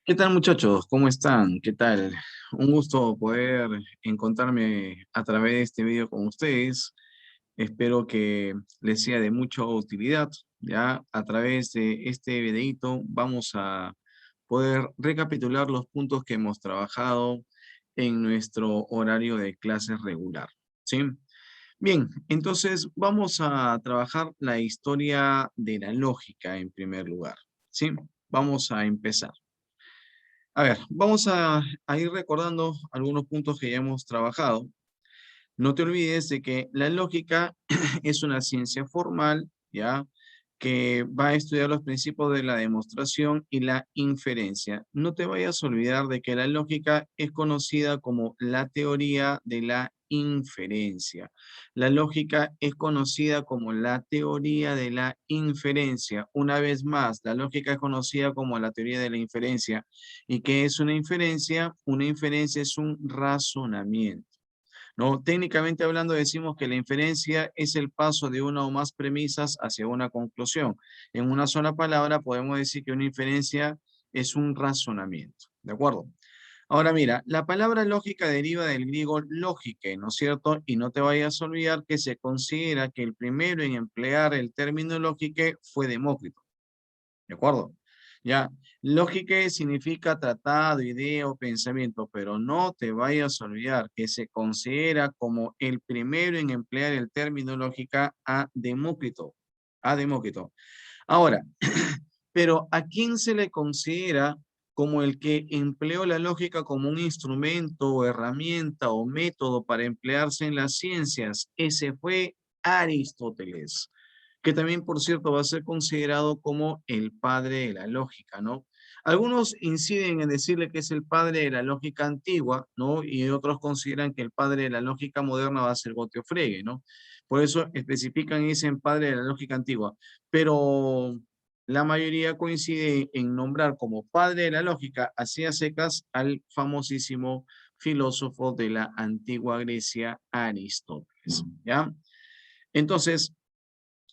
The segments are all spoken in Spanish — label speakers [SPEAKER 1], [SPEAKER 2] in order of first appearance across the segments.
[SPEAKER 1] ¿Qué tal, muchachos? ¿Cómo están? ¿Qué tal? Un gusto poder encontrarme a través de este video con ustedes. Espero que les sea de mucha utilidad. Ya a través de este videito vamos a poder recapitular los puntos que hemos trabajado en nuestro horario de clases regular. ¿Sí? Bien, entonces vamos a trabajar la historia de la lógica en primer lugar. ¿Sí? Vamos a empezar. A ver, vamos a ir recordando algunos puntos que ya hemos trabajado. No te olvides de que la lógica es una ciencia formal, ¿ya? Que va a estudiar los principios de la demostración y la inferencia. No te vayas a olvidar de que la lógica es conocida como la teoría de la inferencia. La lógica es conocida como la teoría de la inferencia. Una vez más, la lógica es conocida como la teoría de la inferencia. ¿Y qué es una inferencia? Una inferencia es un razonamiento. ¿No? Técnicamente hablando, decimos que la inferencia es el paso de una o más premisas hacia una conclusión. En una sola palabra podemos decir que una inferencia es un razonamiento, ¿de acuerdo? Ahora mira, la palabra lógica deriva del griego lógica, ¿no es cierto? Y no te vayas a olvidar que se considera que el primero en emplear el término lógica fue Demócrito. ¿De acuerdo? Ya, lógica significa tratado, idea o pensamiento, pero no te vayas a olvidar que se considera como el primero en emplear el término lógica a Demócrito. A Demócrito. Ahora, pero ¿a quién se le considera como el que empleó la lógica como un instrumento o herramienta o método para emplearse en las ciencias? Ese fue Aristóteles, que también, por cierto, va a ser considerado como el padre de la lógica, ¿no? Algunos inciden en decirle que es el padre de la lógica antigua, ¿no? Y otros consideran que el padre de la lógica moderna va a ser Gottlob Frege, ¿no? Por eso especifican y dicen padre de la lógica antigua. Pero la mayoría coincide en nombrar como padre de la lógica, así a secas, al famosísimo filósofo de la antigua Grecia, Aristóteles, ¿ya? Entonces,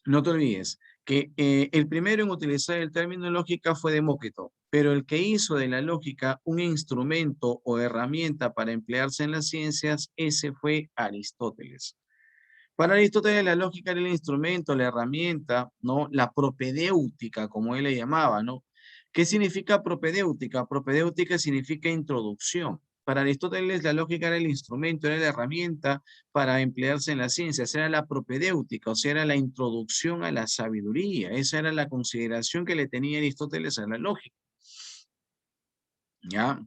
[SPEAKER 1] no te olvides que el primero en utilizar el término lógica fue Demócrito, pero el que hizo de la lógica un instrumento o herramienta para emplearse en las ciencias, ese fue Aristóteles. Para Aristóteles la lógica era el instrumento, la herramienta, ¿no? La propedéutica, como él le llamaba, ¿no? ¿Qué significa propedéutica? Propedéutica significa introducción. Para Aristóteles la lógica era el instrumento, era la herramienta para emplearse en las ciencias, era la propedéutica, o sea, era la introducción a la sabiduría. Esa era la consideración que le tenía Aristóteles a la lógica. ¿Ya?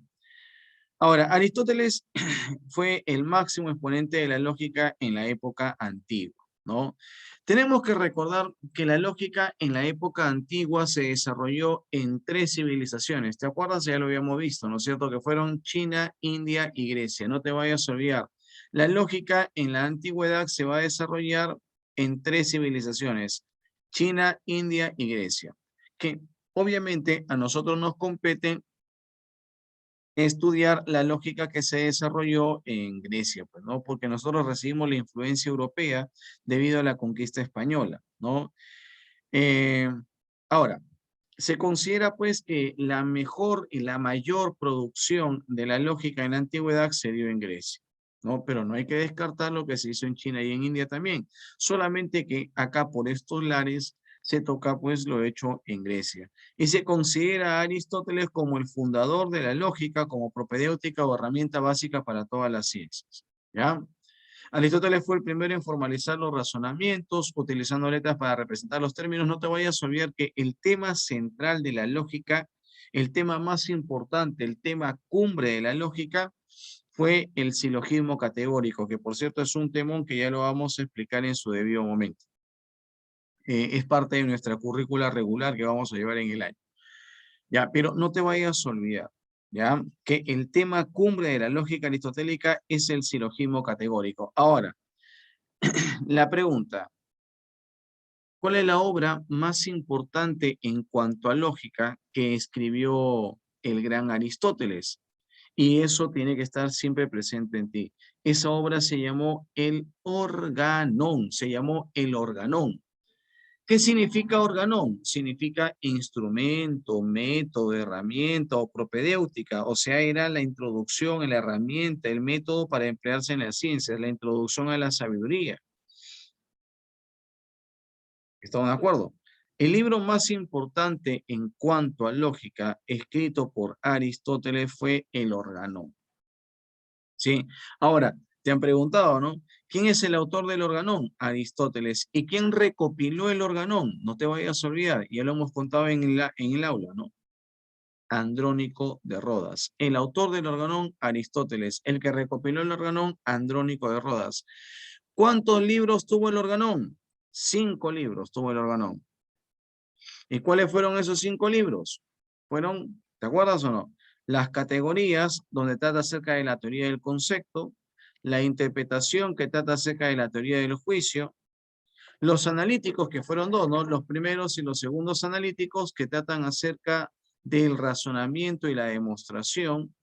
[SPEAKER 1] Ahora, Aristóteles fue el máximo exponente de la lógica en la época antigua, ¿no? Tenemos que recordar que la lógica en la época antigua se desarrolló en tres civilizaciones. ¿Te acuerdas? Ya lo habíamos visto, ¿no es cierto? Que fueron China, India y Grecia. No te vayas a olvidar. La lógica en la antigüedad se va a desarrollar en tres civilizaciones. China, India y Grecia. Que obviamente a nosotros nos competen estudiar la lógica que se desarrolló en Grecia, pues, ¿no? Porque nosotros recibimos la influencia europea debido a la conquista española, ¿no? Eh, ahora, se considera pues que la mejor y la mayor producción de la lógica en la antigüedad se dio en Grecia, ¿no? Pero no hay que descartar lo que se hizo en China y en India también, solamente que acá por estos lares se toca pues lo hecho en Grecia. Y se considera a Aristóteles como el fundador de la lógica, como propedéutica o herramienta básica para todas las ciencias, ¿ya? Aristóteles fue el primero en formalizar los razonamientos, utilizando letras para representar los términos. No te vayas a olvidar que el tema central de la lógica, el tema más importante, el tema cumbre de la lógica, fue el silogismo categórico, que por cierto es un temón que ya lo vamos a explicar en su debido momento. Es parte de nuestra currícula regular que vamos a llevar en el año. Ya, pero no te vayas a olvidar, ya, que el tema cumbre de la lógica aristotélica es el silogismo categórico. Ahora, la pregunta, ¿cuál es la obra más importante en cuanto a lógica que escribió el gran Aristóteles? Y eso tiene que estar siempre presente en ti. Esa obra se llamó el Organón, se llamó el Organón. ¿Qué significa organón? Significa instrumento, método, herramienta o propedéutica. O sea, era la introducción, la herramienta, el método para emplearse en las ciencias, la introducción a la sabiduría. ¿Estamos de acuerdo? El libro más importante en cuanto a lógica, escrito por Aristóteles, fue el Organón. ¿Sí? Ahora, te han preguntado, ¿no? ¿Quién es el autor del Organón? Aristóteles. ¿Y quién recopiló el Organón? No te vayas a olvidar, ya lo hemos contado en el aula, ¿no? Andrónico de Rodas. El autor del Organón, Aristóteles. El que recopiló el Organón, Andrónico de Rodas. ¿Cuántos libros tuvo el Organón? 5 libros tuvo el Organón. ¿Y cuáles fueron esos 5 libros? Fueron, ¿te acuerdas o no? Las categorías, donde trata acerca de la teoría del concepto, la interpretación, que trata acerca de la teoría del juicio, los analíticos, que fueron 2, ¿no? Los primeros y los segundos analíticos, que tratan acerca del razonamiento y la demostración,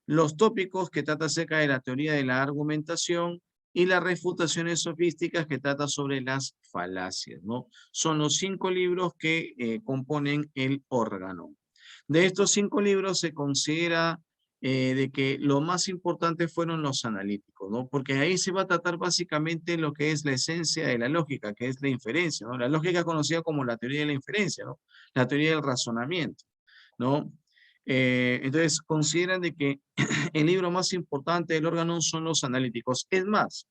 [SPEAKER 1] los tópicos, que trata acerca de la teoría de la argumentación, y las refutaciones sofísticas, que trata sobre las falacias, ¿no? Son los 5 libros que componen el órgano. De estos 5 libros se considera de que lo más importante fueron los analíticos, ¿no? Porque ahí se va a tratar básicamente lo que es la esencia de la lógica, que es la inferencia, ¿no? La lógica es conocida como la teoría de la inferencia, ¿no? La teoría del razonamiento, ¿no? Entonces consideran de que el libro más importante del órgano son los analíticos. Es más,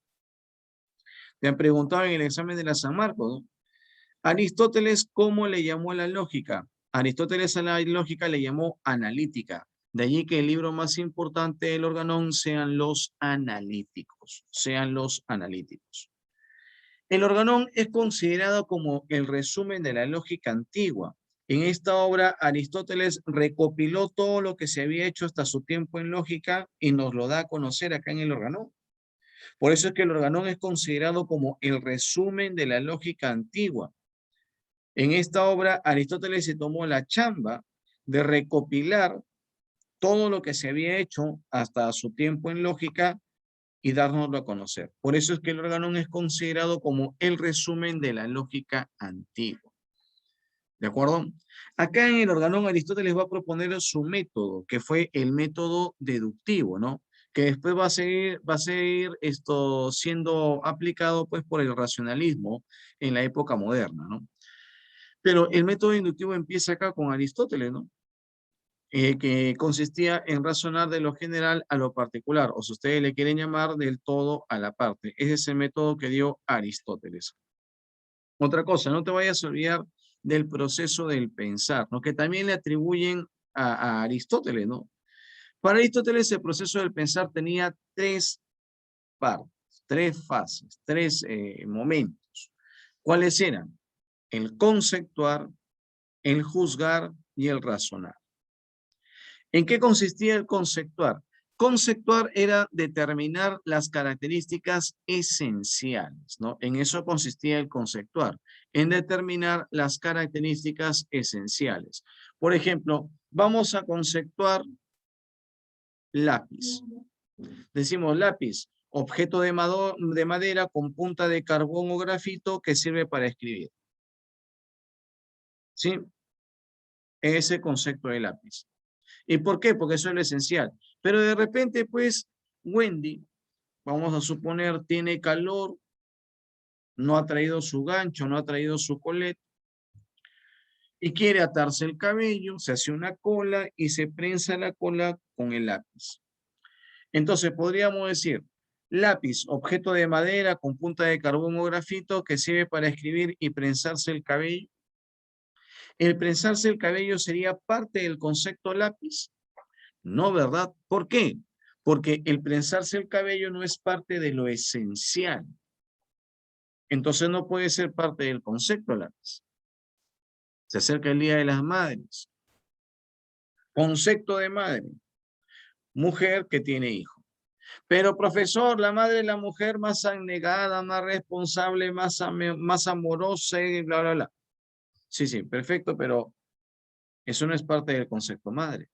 [SPEAKER 1] te han preguntado en el examen de la San Marcos, ¿no? Aristóteles, ¿cómo le llamó a la lógica? Aristóteles a la lógica le llamó analítica. De allí que el libro más importante del órgano sean los analíticos, sean los analíticos. El Organón es considerado como el resumen de la lógica antigua. En esta obra, Aristóteles recopiló todo lo que se había hecho hasta su tiempo en lógica y nos lo da a conocer acá en el Organón. Por eso es que el Organón es considerado como el resumen de la lógica antigua. En esta obra, Aristóteles se tomó la chamba de recopilar todo lo que se había hecho hasta su tiempo en lógica y dárnoslo a conocer. Por eso es que el Organón es considerado como el resumen de la lógica antigua. ¿De acuerdo? Acá en el Organón Aristóteles va a proponer su método, que fue el método deductivo, ¿no? Que después va a seguir esto siendo aplicado pues por el racionalismo en la época moderna, ¿no? Pero el método inductivo empieza acá con Aristóteles, ¿no? Que consistía en razonar de lo general a lo particular, o si ustedes le quieren llamar del todo a la parte. Ese es el método que dio Aristóteles. Otra cosa, no te vayas a olvidar del proceso del pensar, ¿no? Que también le atribuyen a Aristóteles, ¿no? Para Aristóteles el proceso del pensar tenía 3 partes, 3 fases, 3 momentos. ¿Cuáles eran? El conceptuar, el juzgar y el razonar. ¿En qué consistía el conceptuar? Conceptuar era determinar las características esenciales, ¿no? En eso consistía el conceptuar, en determinar las características esenciales. Por ejemplo, vamos a conceptuar lápiz. Decimos lápiz, objeto de madera con punta de carbón o grafito que sirve para escribir. ¿Sí? Ese concepto de lápiz. ¿Y por qué? Porque eso es lo esencial. Pero de repente, pues, Wendy, vamos a suponer, tiene calor, no ha traído su gancho, no ha traído su colete, y quiere atarse el cabello, se hace una cola y se prensa la cola con el lápiz. Entonces, podríamos decir, lápiz, objeto de madera con punta de carbón o grafito que sirve para escribir y prensarse el cabello. ¿El prensarse el cabello sería parte del concepto lápiz? No, ¿verdad? ¿Por qué? Porque el prensarse el cabello no es parte de lo esencial. Entonces no puede ser parte del concepto lápiz. Se acerca el Día de las Madres. Concepto de madre. Mujer que tiene hijo. Pero profesor, la madre es la mujer más abnegada, más responsable, más amorosa y bla, bla, bla. Sí, sí, perfecto, pero eso no es parte del concepto madre.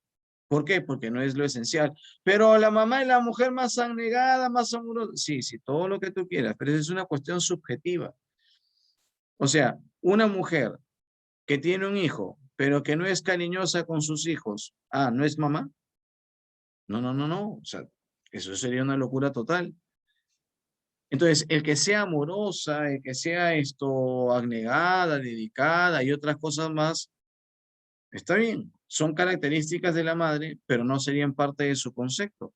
[SPEAKER 1] ¿Por qué? Porque no es lo esencial. Pero la mamá es la mujer más abnegada, más amorosa. Sí, sí, todo lo que tú quieras, pero eso es una cuestión subjetiva. O sea, Una mujer que tiene un hijo, pero que no es cariñosa con sus hijos, ¿no es mamá? No, no, no, no. O sea, eso sería una locura total. Entonces, el que sea amorosa, el que sea abnegada, dedicada y otras cosas más, está bien. Son características de la madre, pero no serían parte de su concepto.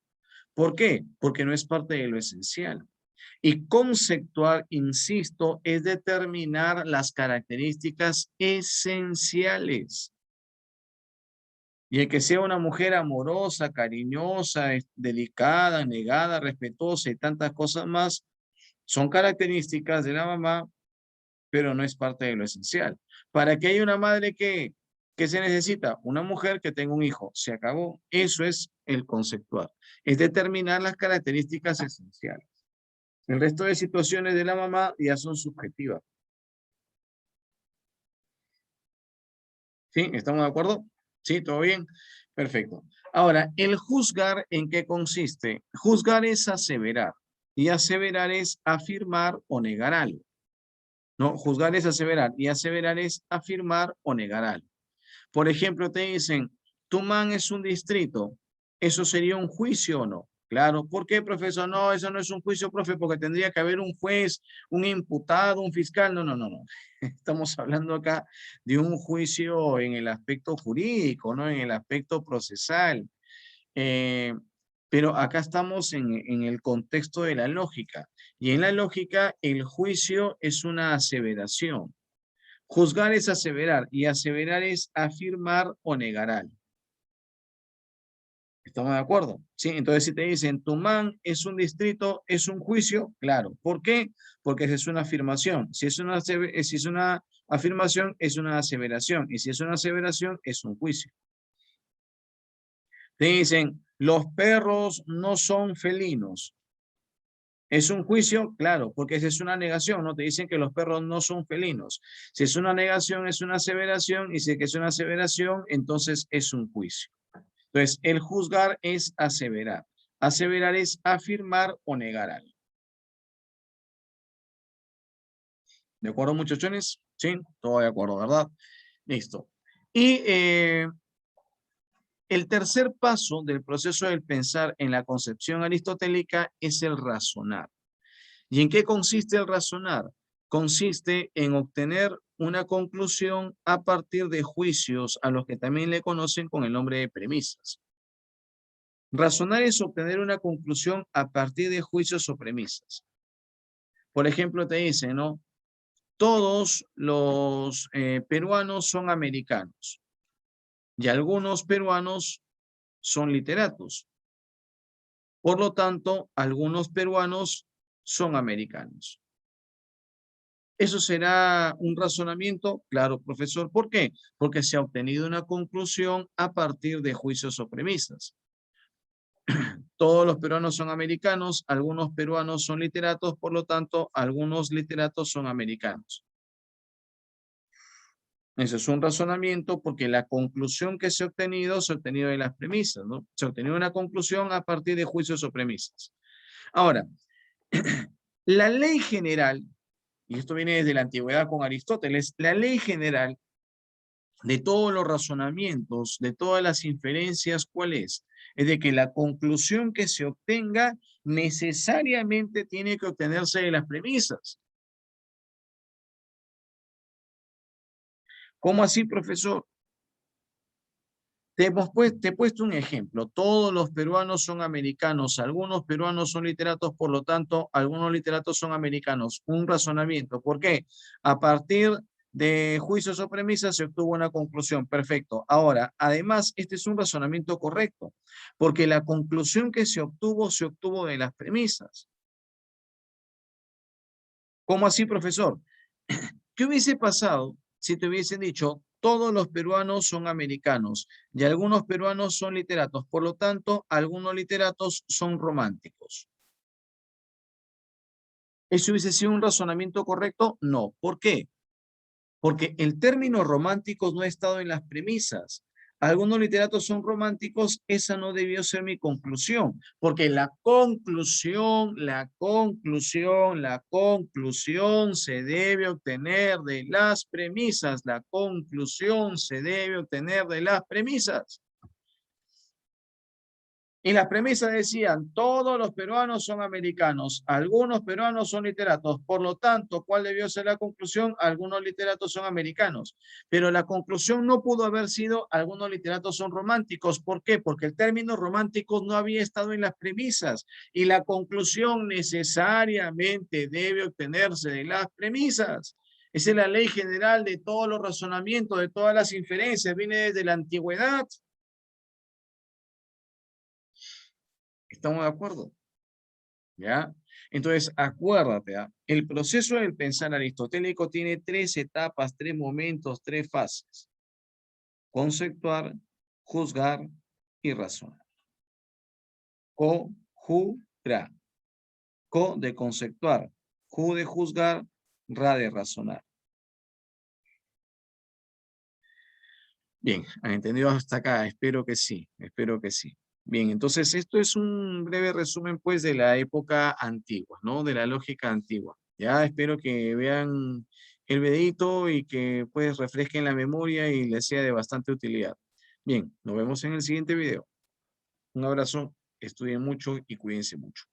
[SPEAKER 1] ¿Por qué? Porque no es parte de lo esencial. Y conceptual, insisto, es determinar las características esenciales. Y el que sea una mujer amorosa, cariñosa, delicada, negada, respetuosa y tantas cosas más, son características de la mamá, pero no es parte de lo esencial. Para que haya una madre que se necesita, una mujer que tenga un hijo, se acabó. Eso es el conceptual. Es determinar las características esenciales. El resto de situaciones de la mamá ya son subjetivas. ¿Sí? ¿Estamos de acuerdo? ¿Sí? ¿Todo bien? Perfecto. Ahora, el juzgar, ¿en qué consiste? Juzgar es aseverar. Y aseverar es afirmar o negar algo. ¿No? Juzgar es aseverar. Y aseverar es afirmar o negar algo. Por ejemplo, te dicen, Tumán es un distrito. ¿Eso sería un juicio o no? Claro. ¿Por qué, profesor? No, eso no es un juicio, profe, porque tendría que haber un juez, un imputado, un fiscal. No, no, no, no. Estamos hablando acá de un juicio en el aspecto jurídico, ¿no? En el aspecto procesal. Eh, pero acá estamos en el contexto de la lógica. Y en la lógica, el juicio es una aseveración. Juzgar es aseverar y aseverar es afirmar o negar algo. ¿Estamos de acuerdo? Sí, entonces si te dicen Tumán es un distrito, es un juicio, claro. ¿Por qué? Porque esa es una afirmación. Si es una afirmación, es una aseveración. Y si es una aseveración, es un juicio. Te dicen, los perros no son felinos. ¿Es un juicio? Claro, porque esa es una negación, ¿no? Te dicen que los perros no son felinos. Si es una negación, es una aseveración, y si es una aseveración, entonces es un juicio. Entonces, el juzgar es aseverar. Aseverar es afirmar o negar algo. ¿De acuerdo, muchachones? Sí, todo de acuerdo, ¿verdad? Listo. Y el tercer paso del proceso del pensar en la concepción aristotélica es el razonar. ¿Y en qué consiste el razonar? Consiste en obtener una conclusión a partir de juicios a los que también le conocen con el nombre de premisas. Razonar es obtener una conclusión a partir de juicios o premisas. Por ejemplo, te dicen, ¿no? Todos los peruanos son americanos y algunos peruanos son literatos. Por lo tanto, algunos peruanos son americanos. ¿Eso será un razonamiento? Claro, profesor. ¿Por qué? Porque se ha obtenido una conclusión a partir de juicios o premisas. Todos los peruanos son americanos, algunos peruanos son literatos, por lo tanto, algunos literatos son americanos. Eso es un razonamiento porque la conclusión que se ha obtenido de las premisas, ¿no? Se ha obtenido una conclusión a partir de juicios o premisas. Ahora, la ley general, y esto viene desde la antigüedad con Aristóteles, la ley general de todos los razonamientos, de todas las inferencias, ¿cuál es? Es de que la conclusión que se obtenga necesariamente tiene que obtenerse de las premisas. ¿Cómo así, profesor? Te he puesto un ejemplo. Todos los peruanos son americanos, algunos peruanos son literatos, por lo tanto, algunos literatos son americanos. Un razonamiento. ¿Por qué? A partir de juicios o premisas se obtuvo una conclusión. Perfecto. Ahora, además, este es un razonamiento correcto, porque la conclusión que se obtuvo de las premisas. ¿Cómo así, profesor? ¿Qué hubiese pasado si te hubiesen dicho todos los peruanos son americanos y algunos peruanos son literatos? Por lo tanto, algunos literatos son románticos. ¿Eso hubiese sido un razonamiento correcto? No. ¿Por qué? Porque el término románticos no ha estado en las premisas. algunos literatos son románticos, esa no debió ser mi conclusión, porque la conclusión se debe obtener de las premisas, la conclusión se debe obtener de las premisas. Y las premisas decían, todos los peruanos son americanos, algunos peruanos son literatos, por lo tanto, ¿cuál debió ser la conclusión? Algunos literatos son americanos, pero la conclusión no pudo haber sido, algunos literatos son románticos. ¿Por qué? Porque el término románticos no había estado en las premisas, y la conclusión necesariamente debe obtenerse de las premisas. Esa es la ley general de todos los razonamientos, de todas las inferencias, viene desde la antigüedad. ¿Estamos de acuerdo? ¿Ya? Entonces, acuérdate, ¿ah? El proceso del pensar aristotélico tiene tres etapas, tres momentos, tres fases. Conceptuar, juzgar y razonar. Co-ju-ra. Co de conceptuar, ju de juzgar, ra de razonar. Bien, ¿han entendido hasta acá? Espero que sí, espero que sí. Bien, entonces esto es un breve resumen pues de la época antigua, ¿no? De la lógica antigua. Ya espero que vean el videito y que pues refresquen la memoria y les sea de bastante utilidad. Bien, nos vemos en el siguiente video. Un abrazo, estudien mucho y cuídense mucho.